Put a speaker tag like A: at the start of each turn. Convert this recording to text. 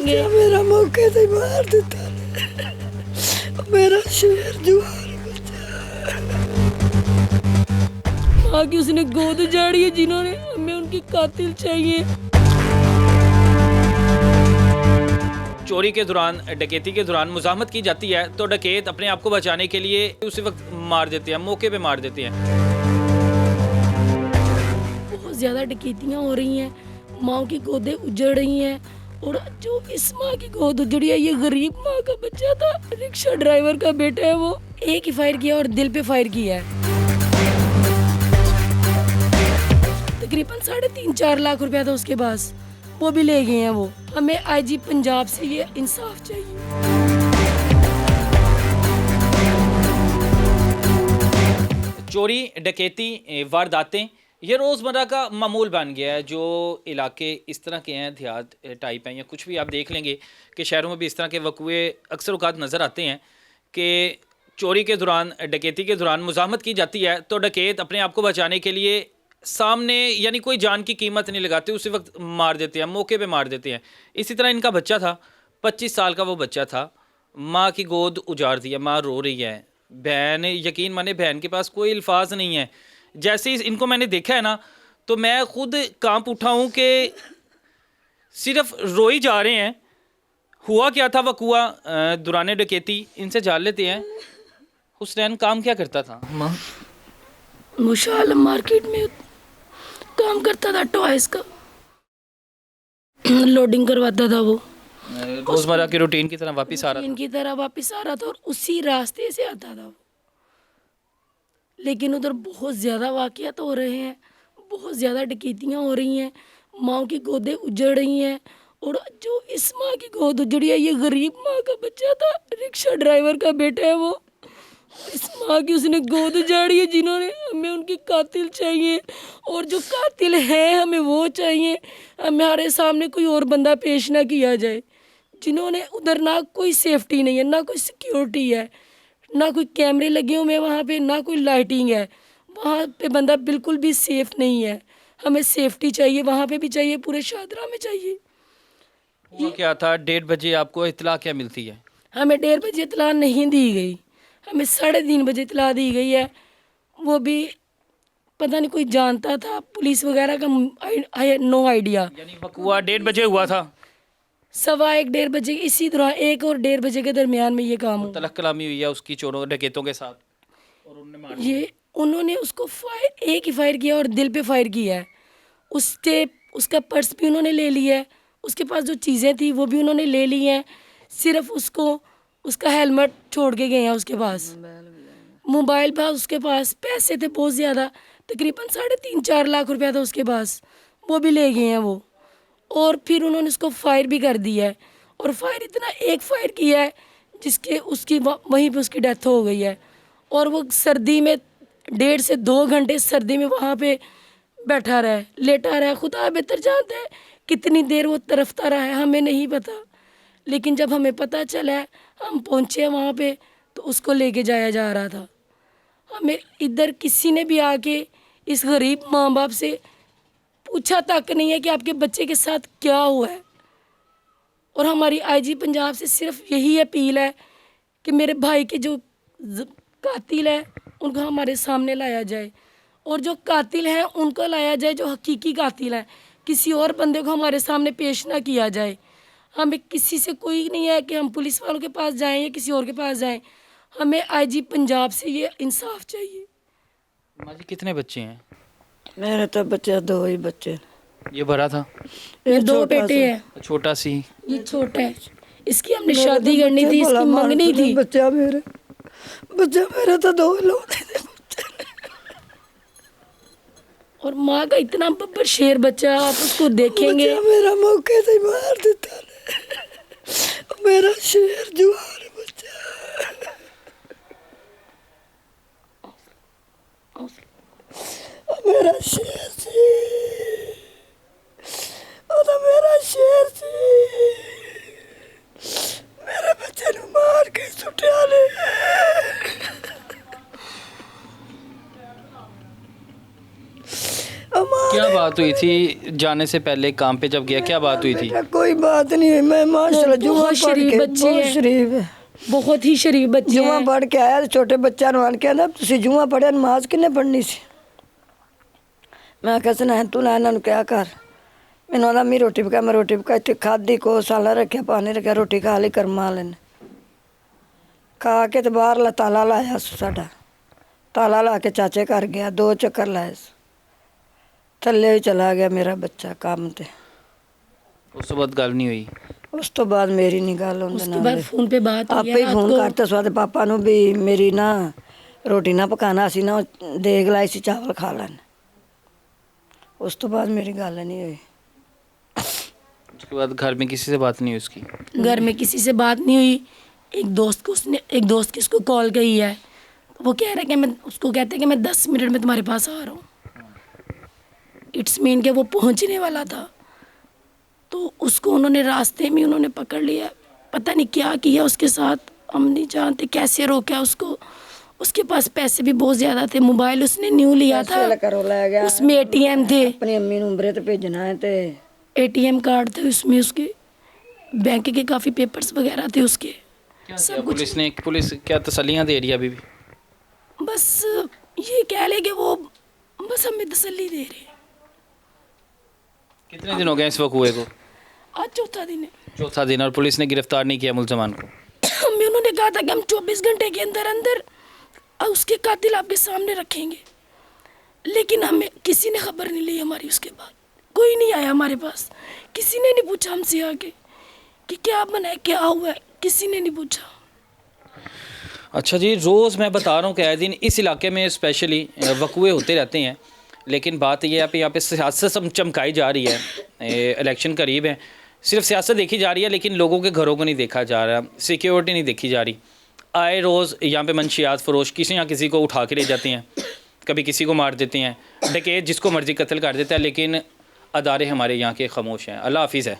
A: देखेंगे।
B: मेरा मौके से मार देता मेरा शेर जुआर
A: माँ की उसने गोद उजाड़ी है जिन्होंने, हमें उनकी कातिल चाहिए।
C: चोरी के दौरान, डकैती के दौरान मुज़ाहमत की जाती है तो डकैत अपने आप को बचाने के लिए उसी वक्त मार देते हैं, मौके पे मार देते हैं।
A: बहुत ज़्यादा डकैतियाँ हो रही हैं, माँ की गोदें उजड़ रही हैं। और जो इस माँ की गोद उजड़ी है, ये गरीब माँ का बच्चा था, रिक्शा ड्राइवर का बेटा है। वो एक ही फायर किया और दिल पे फायर किया है। तकरीबन 3.5-4 लाख रुपया था उसके पास, वो भी ले गए हैं वो। हमें आईजी पंजाब से ये इंसाफ चाहिए।
C: चोरी, डकैती, वारदातें ये रोज़मर्रा का मामूल बन गया है। जो इलाके इस तरह के हैं, देहात टाइप हैं या कुछ भी आप देख लेंगे कि शहरों में भी इस तरह के वक़ुए अक्सर औक़ात नज़र आते हैं कि चोरी के दौरान, डकैती के दौरान मुज़ाहमत की जाती है तो डकैत अपने आप को बचाने के लिए सामने, यानी कोई जान की कीमत नहीं लगाते, उसी वक्त मार देते हैं, मौके पे मार देते हैं। इसी तरह इनका बच्चा था, 25 साल का वो बच्चा था, माँ की गोद उजाड़ दिया, माँ रो रही है। बहन, यकीन माने बहन के पास कोई अल्फाज नहीं है। जैसे ही इनको मैंने देखा है ना, तो मैं खुद कांप उठा हूँ कि सिर्फ रोई जा रहे हैं। हुआ क्या था वक़ुआ दौरान डकैती, इनसे जान लेते हैं। हुसैन काम क्या करता था? माँ
A: मुशाल मार्केट में काम करता था, टॉयज का लोडिंग करवाता था। वो
C: रोज़मर्रा की रूटीन की तरह वापस आ रहा था।
A: इनकी तरह वापस आ रहा था और उसी रास्ते से आता था वो। लेकिन उधर बहुत ज़्यादा वाक़यात हो रहे हैं, बहुत ज़्यादा डकैतियाँ हो रही हैं, माँ की गोदें उजड़ रही हैं। और जो इस माँ की गोद उजड़ी है, ये गरीब माँ का बच्चा था, रिक्शा ड्राइवर का बेटा है वो। इस माँ की उसने गोद उजाड़ी है जिन्होंने, हमें उनकी कातिल चाहिए। और जो कातिल है हमें वो चाहिए। हमारे सामने कोई और बंदा पेश ना किया जाए। जिन्होंने उधर ना कोई सेफ्टी नहीं है, ना कोई सिक्योरिटी है, ना कोई कैमरे लगे हुए हैं वहाँ पे, ना कोई लाइटिंग है। वहाँ पे बंदा बिल्कुल भी सेफ नहीं है। हमें सेफ्टी चाहिए, वहाँ पे भी चाहिए, पूरे शादरा में चाहिए।
C: हुआ क्या था? 1:30 बजे आपको इत्तला क्या मिलती है?
A: हमें 1:30 बजे इतला नहीं दी गई, हमें 3:30 बजे इतला दी गई है। वो भी पता नहीं कोई जानता था, पुलिस वगैरह का नो आइडिया।
C: यानी वक़ुआ 1:30 बजे हुआ था।
A: 1:15-1:30 बजे, इसी दौरान 1 और 1:30 बजे के दरमियान में ये काम हुआ।
C: तलख कलामी हुई है उसकी चोरों डकैतों के साथ और उन्होंने मार दिया।
A: ये उन्होंने उसको फायर, एक ही फायर किया और दिल पे फायर किया है। उसका पर्स भी उन्होंने ले लिया है, उसके पास जो चीज़ें थी वो भी उन्होंने ले ली हैं। सिर्फ उसको उसका हेलमेट छोड़ के गए हैं उसके पास, मोबाइल था उसके पास, पैसे थे बहुत ज़्यादा, तकरीबन 3.5-4 लाख रुपया था उसके पास, वो भी ले गए हैं वो। और फिर उन्होंने उसको फायर भी कर दिया है। और फायर इतना, एक फायर किया है जिसके उसकी वहीं पे उसकी डेथ हो गई है। और वो सर्दी में 1.5 से 2 घंटे सर्दी में वहाँ पे बैठा रहा है, लेटा रहा है। खुदा बेहतर जानता है कितनी देर वो तरफता रहा है, हमें नहीं पता। लेकिन जब हमें पता चला है, हम पहुँचे वहाँ पे, तो उसको लेके जाया जा रहा था। हमें इधर किसी ने भी आके इस गरीब माँ बाप से पूछा तक नहीं है कि आपके बच्चे के साथ क्या हुआ है। और हमारी आईजी पंजाब से सिर्फ यही अपील है कि मेरे भाई के जो कातिल है उनको हमारे सामने लाया जाए, और जो कातिल हैं उनको लाया जाए, जो हकीकी कातिल हैं। किसी और बंदे को हमारे सामने पेश ना किया जाए। हमें किसी से कोई नहीं है कि हम पुलिस वालों के पास जाएं या किसी और के पास जाएं। हमें आईजी पंजाब से ये इंसाफ चाहिए।
C: माँ जी, कितने बच्चे हैं?
B: मेरे तो बच्चे 2 ही बच्चे।
C: ये बड़ा था?
A: ये 2 बेटे हैं,
C: छोटा सी?
A: ये छोटा है। इसकी हमने शादी करनी थी, इसकी मंगनी थी।
B: बच्चा मेरे तो 2 लौटे थे बच्चे।
A: और माँ का इतना बब्बर शेर बच्चा, आप उसको देखेंगे।
B: मेरा मौके से मार देता मेरा शेर जुआर बच्चा। मेरा शेर सी, मेरा शेर सी, मेरे बच्चे ने मार के सुटिया ले।
C: क्या बात बात हुई थी जाने से पहले काम पे जब गया, क्या बात हुई थी?
B: बेटा कोई बात नहीं हुई, मैं माशाल्लाह जुआ
A: बहुत
B: पढ़
A: शरीफ
B: के
A: बच्ची
B: बहुत
A: है।
B: शरीफ है।
A: बहुत ही शरीफ बच्चे
B: जुआ
A: हैं।
B: पढ़ के आया, छोटे बच्चा ਨੂੰ ਆਣ ਕੇ ਕਹਿੰਦਾ ਤੁਸੀਂ ਜੂਆ ਪੜਿਆ, ਨਮਾਜ਼ ਕਿੰਨੇ ਪੜਨੀ ਸੀ? ਮੈਂ ਕਿਹਾ ਸੁਣਾ ਤੂੰ ਨਾ ਇਹਨਾਂ ਨੂੰ ਕਿਹਾ ਕਰ। ਮੈਨੂੰ ਆਂਦਾ ਮੈਂ ਰੋਟੀ ਪਕਾ, ਮੈਂ ਰੋਟੀ ਪਕਾ ਇੱਥੇ ਖਾਧੀ, ਕੋ ਸਾਲਾ ਰੱਖਿਆ, ਪਾਣੀ ਰੱਖਿਆ, ਰੋਟੀ ਖਾ ਲਈ ਕਰਮਾ ਲੈਣ ਖਾ ਕੇ ਤੇ ਬਾਹਰਲਾ ਤਾਲਾ ਲਾਇਆ ਸਾਡਾ, ਤਾਲਾ ਲਾ ਕੇ ਚਾਚੇ ਘਰ ਗਿਆ, 2 ਚੱਕਰ ਲਾਏ, ਥੱਲੇ ਹੀ ਚਲਾ ਗਿਆ ਮੇਰਾ ਬੱਚਾ ਕੰਮ ਤੇ।
C: ਉਸ ਤੋਂ ਬਾਅਦ ਗੱਲ ਨਹੀਂ ਹੋਈ?
B: ਉਸ ਤੋਂ ਬਾਅਦ ਮੇਰੀ ਨਹੀਂ ਗੱਲ ਉਹਦੇ
A: उसके
B: ਨਾਲ
A: बाद फोन पे बात हुई
B: ਆਪੇ
A: है
B: ਹੀ
A: रात
B: ਫੋਨ
A: को।
B: ਕਰਤਾ ਸਵਾਦੇ ਪਾਪਾ ਨੂੰ ਵੀ ਮੇਰੀ ਨਾ ਰੋਟੀ ਨਾ ਪਕਾਣਾ ਸੀ ਨਾ, ਦੇਗ ਲਾਈ ਸੀ ਚਾਵਲ ਖਾ ਲੈਣ। ਉਸ ਤੋਂ ਬਾਅਦ ਮੇਰੀ ਗੱਲ ਨਹੀਂ ਹੋਈ।
C: उसके बाद घर में किसी से बात नहीं हुई उसकी?
A: घर में किसी से बात नहीं हुई। एक दोस्त की उसको कॉल गई है, वो कह रहा है कि मैं उसको कहते हैं कि मैं 10 मिनट में तुम्हारे पास आ रहा हूँ। इट्स मीन कि वो पहुँचने वाला था, तो उसको उन्होंने रास्ते में उन्होंने पकड़ लिया। पता नहीं क्या किया उसके साथ, हम नहीं जानते कैसे रोका उसको। उसके पास पैसे भी बहुत ज़्यादा थे, मोबाइल उसने न्यू लिया था,
B: ਪੈਸੇ ਕਰੋ ਲੈ ਗਿਆ,
A: उसमें ATM थे,
B: ਆਪਣੀ ਅੰਮੀ ਨੂੰ ਉਮਰੇ ਤੇ ਭੇਜਣਾ ਹੈ ਤੇ
A: ATM कार्ड थे उसमें, उसके बैंक के काफ़ी पेपर्स वगैरह थे उसके।
C: क्या
A: सब
C: किया
A: कुछ
C: पुलिस क्या तसल्लियाँ दे रही है अभी भी?
A: बस ये कह ले कि वो बस हमें तसल्ली दे रहे हैं।
C: कितने दिन हो गए इस वक्त हुए को?
A: आज चौथा दिन है।
C: चौथा दिन, और पुलिस ने गिरफ्तार नहीं किया मुलजमान को?
A: हमें उन्होंने कहा था कि हम 24 घंटे के अंदर अंदर उसके कातिल आपके सामने रखेंगे, लेकिन हमें किसी ने खबर नहीं ली हमारी। उसके बाद कोई नहीं आया हमारे पास, किसी ने नहीं पूछा हमसे आके कि क्या बना है, क्या हुआ है, किसी ने नहीं पूछा।
C: अच्छा जी, रोज़ मैं बता रहा हूँ कि आए दिन इस इलाके में स्पेशली वकूए होते रहते हैं, लेकिन बात यह है कि यहाँ पे सियासत चमकाई जा रही है। इलेक्शन करीब है, सिर्फ सियासत देखी जा रही है, लेकिन लोगों के घरों को नहीं देखा जा रहा, सिक्योरिटी नहीं देखी जा रही। आए रोज़ यहाँ पे मंशियात फरोश किसी या किसी को उठा के ले जाते हैं, कभी किसी को मार देते हैं, डकैत जिसको मर्ज़ी कत्ल कर देता है, लेकिन अदारे हमारे यहाँ के खामोश हैं। अल्लाह हाफिज़ है।